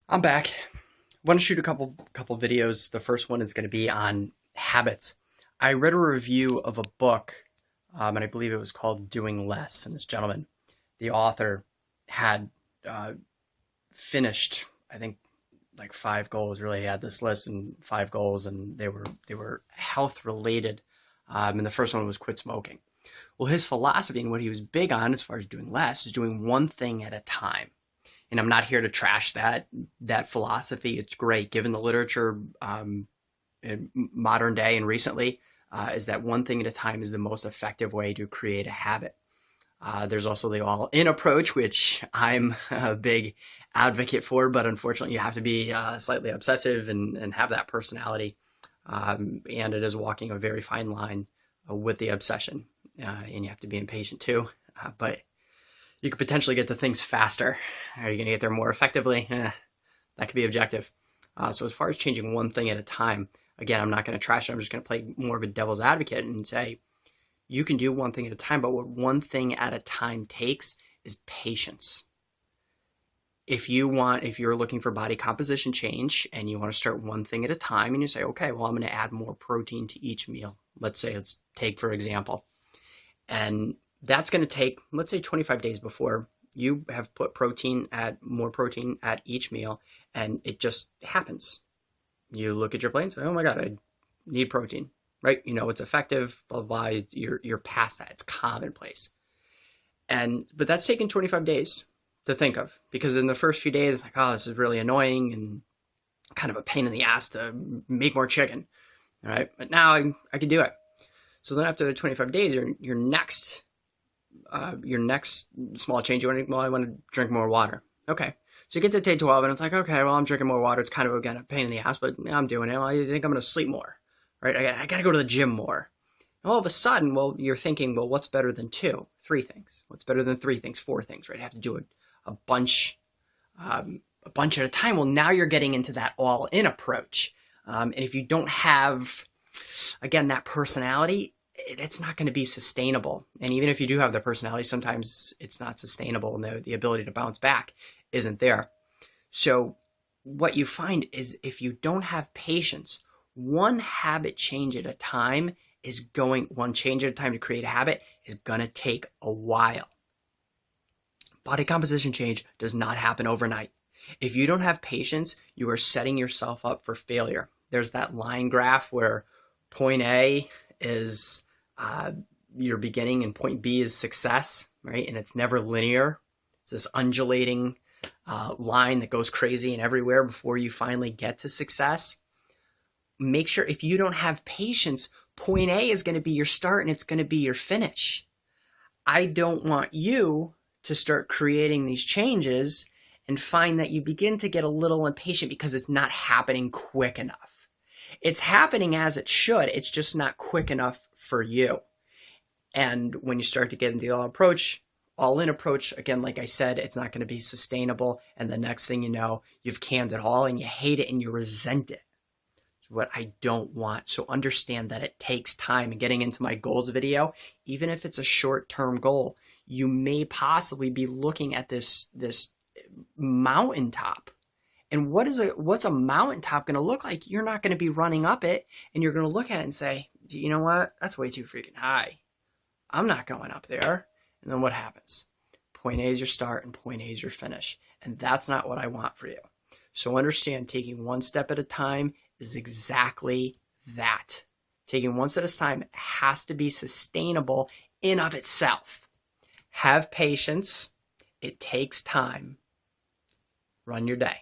I'm back. I want to shoot a couple videos. The first one is going to be on habits. I read a review of a book, and I believe it was called Doing Less. And this gentleman, the author, had uh, finished, I think, like five goals. Really, he had this list and five goals, and they were health related. And the first one was quit smoking. Well, his philosophy and what he was big on, as far as doing less, is doing one thing at a time. And I'm not here to trash that philosophy. It's great, given the literature in modern day and recently, is that one thing at a time is the most effective way to create a habit. There's also the all-in approach, which I'm a big advocate for, but unfortunately, you have to be slightly obsessive and have that personality. And it is walking a very fine line with the obsession, and you have to be impatient too. But you could potentially get to things faster. Are you going to get there more effectively? That could be objective. So as far as changing one thing at a time, again, I'm not going to trash it. I'm just going to play more of a devil's advocate and say, you can do one thing at a time, but what one thing at a time takes is patience. If you're looking for body composition change and you want to start one thing at a time and you say, okay, well, I'm going to add more protein to each meal. Let's take, for example, and that's going to take, let's say, 25 days before you have put more protein at each meal, and it just happens. You look at your plate and say, oh my God, I need protein, right? You know it's effective, blah, blah, blah. You're past that. It's commonplace. But that's taken 25 days to think of, because in the first few days, it's like, oh, this is really annoying and kind of a pain in the ass to make more chicken, all right? But now I can do it. So then after the 25 days, your next small change, I want to drink more water. Okay. So you get to day 12 and it's like, okay, well, I'm drinking more water. It's kind of, again, a pain in the ass, but I'm doing it. Well, I think I'm going to sleep more, right? I got to go to the gym more. And all of a sudden, well, you're thinking, well, what's better than two? Three things. What's better than three things? Four things, right? I have to do a bunch at a time. Well, now you're getting into that all-in approach. And if you don't have, again, that personality, it's not going to be sustainable. And even if you do have the personality, sometimes it's not sustainable, and the ability to bounce back isn't there. So what you find is, if you don't have patience, one change at a time to create a habit is going to take a while. Body composition change does not happen overnight. If you don't have patience, you are setting yourself up for failure. There's that line graph where point A is your beginning and point B is success, right? And it's never linear. It's this undulating line that goes crazy and everywhere before you finally get to success. Make sure, if you don't have patience, point A is going to be your start and it's going to be your finish. I don't want you to start creating these changes and find that you begin to get a little impatient because it's not happening quick enough. It's happening as it should. It's just not quick enough for you. And when you start to get into the all-in approach, again, like I said, it's not going to be sustainable. And the next thing you know, you've canned it all and you hate it and you resent it. It's what I don't want. So understand that it takes time. And getting into my goals video, even if it's a short-term goal, you may possibly be looking at this mountaintop. And what's a mountaintop going to look like? You're not going to be running up it, and you're going to look at it and say, you know what? That's way too freaking high. I'm not going up there. And then what happens? Point A is your start and point A is your finish. And that's not what I want for you. So understand, taking one step at a time is exactly that. Taking one step at a time has to be sustainable in of itself. Have patience. It takes time. Run your day.